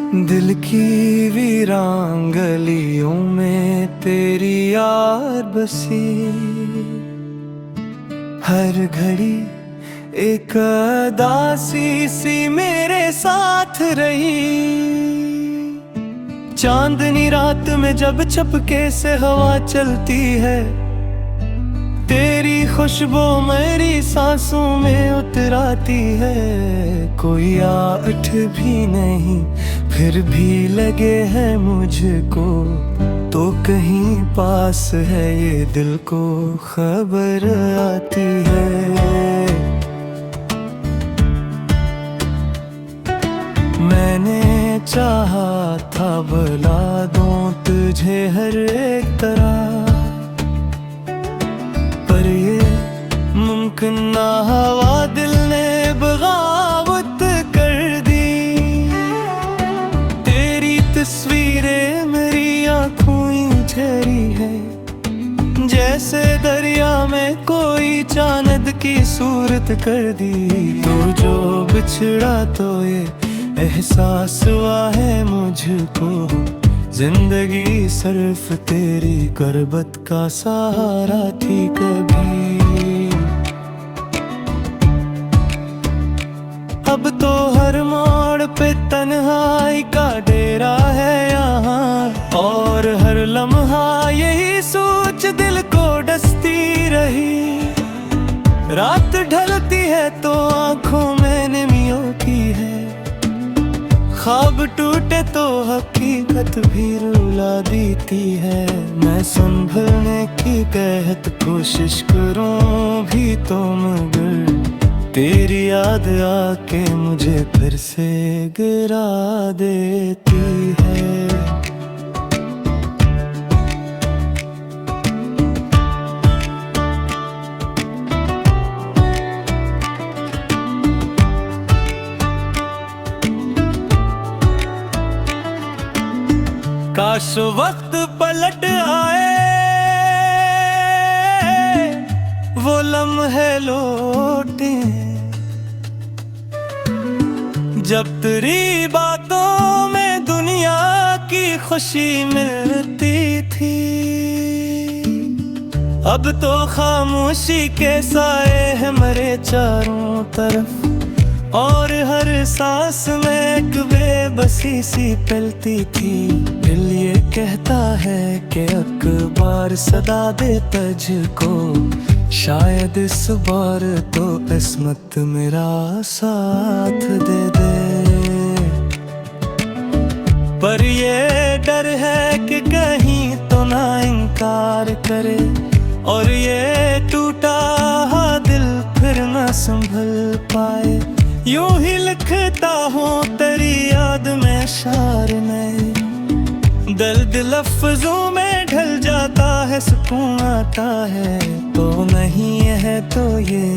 दिल की वीरान गलियों में तेरी यार बसी, हर घड़ी एक अदासी सी मेरे साथ रही। चांदनी रात में जब छपके से हवा चलती है, तेरी खुशबू मेरी सांसों में उतराती है। कोई आठ भी नहीं फिर भी लगे है मुझको, तो कहीं पास है ये दिल को खबर आती है। मैंने चाहा था बुला दूं तुझे हर एक तरह, पर ये मुमकिन ना हवा दिल ने बगावत कर दी। तेरी तस्वीरें मेरी आँखों ही ठहरी है, जैसे दरिया में कोई चांद की सूरत कर दी। तो जो बिछड़ा तो ये एहसास हुआ है मुझको, जिंदगी सिर्फ तेरी गुर्बत का सहारा थी कभी। अब तो हर मोड़ पे तन्हाई का डेरा है यहाँ, और हर लम्हा यही सोच दिल को डसती रही। रात ढलती है तो आँखों में नमी होती है, ख्वाब टूटे तो हकीकत भी रुला देती है। मैं संभलने की कहत कोशिश करूं भी तो, मगर तेरी याद आके मुझे फिर से गिरा देती है। काश वक्त पलट आए, वो लम्हे लौटे जब तेरी बातों में दुनिया की खुशी मिलती थी। अब तो खामोशी के साए हैं मेरे चारों तरफ, और हर सांस में एक बेबसी सी पलती थी। दिल ये कहता है कि अखबार सदा दे तुझको, शायद इस बार तो किस्मत मेरा साथ दे दे। पर ये डर है कि कहीं तो ना इनकार करे, और ये टूटा दिल फिर ना संभल पाए। यूं ही लिखता हूँ तेरी याद में शार में, दर्द लफ्जों में ढल जाता है, सुकून आता है। तो नहीं है तो ये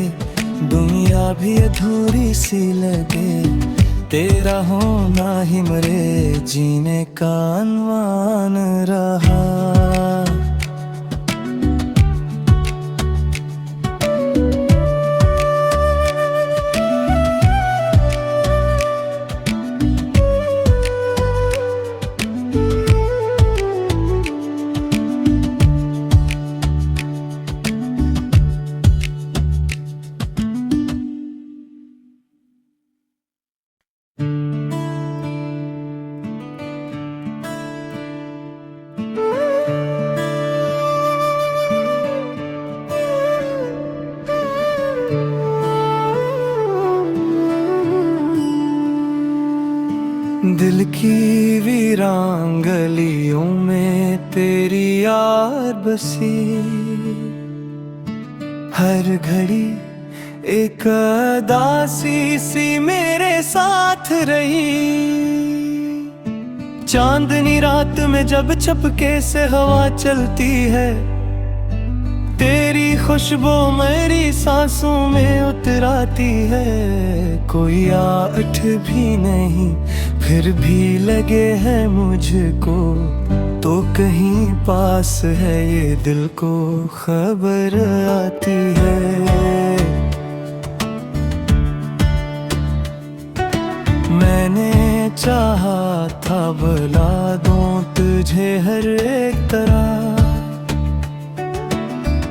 दुनिया भी अधूरी सी लगे, तेरा होना ही मेरे जीने का अनवान रहा। दिल की वीरान गलियों में तेरी यार बसी, हर घड़ी एक अदासी सी मेरे साथ रही। चांदनी रात में जब छपके से हवा चलती है, तेरी खुशबू मेरी सांसों में उतराती है। कोई आठ भी नहीं फिर भी लगे है मुझको, तो कहीं पास है ये दिल को खबर आती है। मैंने चाहा था बुला दूं तुझे हर एक तरह,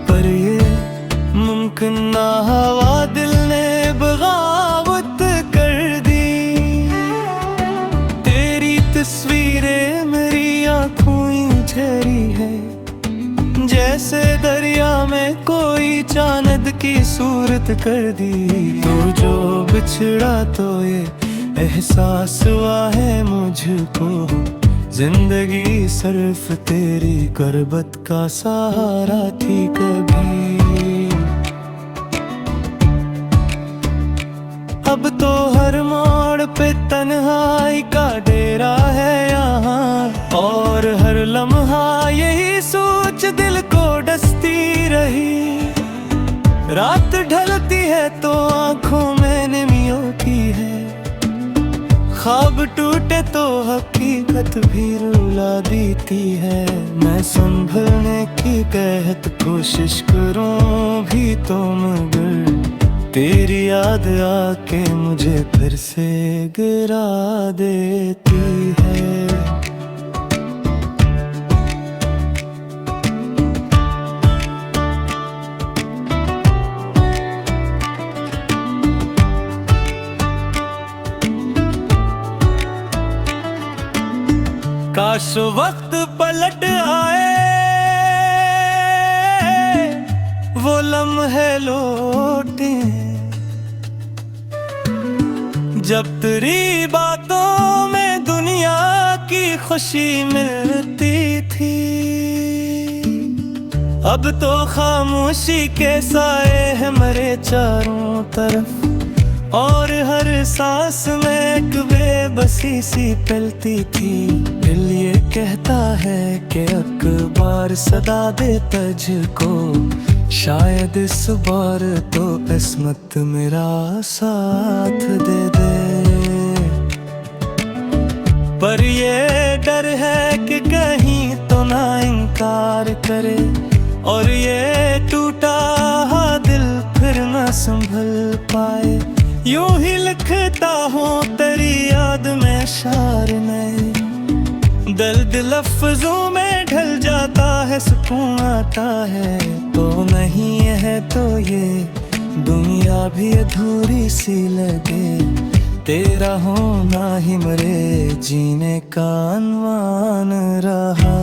पर ये मुमकिन ना हवा दिल ने बगावत कर दी। तेरी तस्वीरें मेरी आँखों ठहरी है, जैसे दरिया में कोई चांद की सूरत कर दी। तू जो बिछड़ा तो ये एहसास हुआ है मुझको, जिंदगी सिर्फ तेरी गुर्बत का सहारा थी कभी। अब तो हर मोड़ पे तन्हाई का डेरा है यहाँ, और हर लम्हा यही सोच दिल को डसती रही। रात ढलती है तो आँखों में नमी होती है, ख्वाब टूटे तो हकीकत भी रुला देती है। मैं संभलने की कहत कोशिश करूं भी तो मगर तेरी याद आके मुझे फिर से गिरा देती है। काश वक्त पलट आए, वो लम्हे लौटे जब तेरी बातों में दुनिया की खुशी मिलती थी। अब तो खामोशी के साए हैं मेरे चारों तरफ, और हर सांस में एक बेबसी सी पलती थी। दिल ये कहता है कि अखबार सदा दे तुझको, शायद इस बार तो किस्मत मेरा साथ दे दे। पर ये डर है कि कहीं तो ना इनकार करे, और ये टूटा दिल फिर ना संभल पाए। यूं ही लिखता हूँ तेरी याद में शार में, दर्द लफ्जों में ढल जाता है, सुकून आता है तो नहीं है तो ये दुनिया भी अधूरी सी लगे। तेरा होना ही मेरे जीने का अनवान रहा।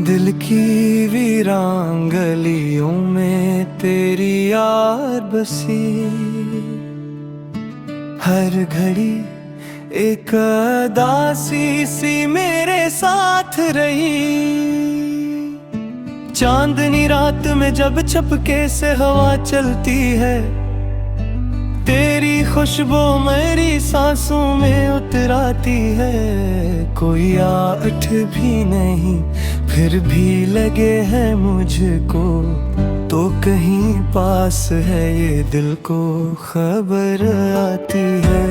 दिल की वीरान गलियों में तेरी याद बसी, हर घड़ी एक उदासी सी मेरे साथ रही। चांदनी रात में जब छपके से हवा चलती है, तेरी खुशबू मेरी सांसों में उतराती है। कोई आठ भी नहीं फिर भी लगे है मुझको, तो कहीं पास है ये दिल को खबर आती है।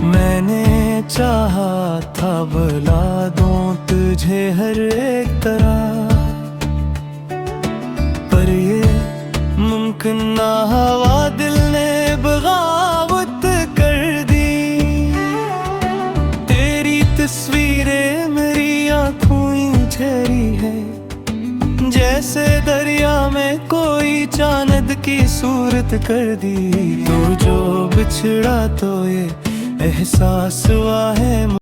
मैंने चाहा था बुला दूं तुझे हर एक तरह, पर ये मुमकिन ना हवा दिल ने बगावत कर दी। तेरी तस्वीरें मेरी आँखों ठहरी है, जैसे दरिया में कोई चांद की सूरत कर दी। तू जो बिछड़ा तो ये एहसास हुआ है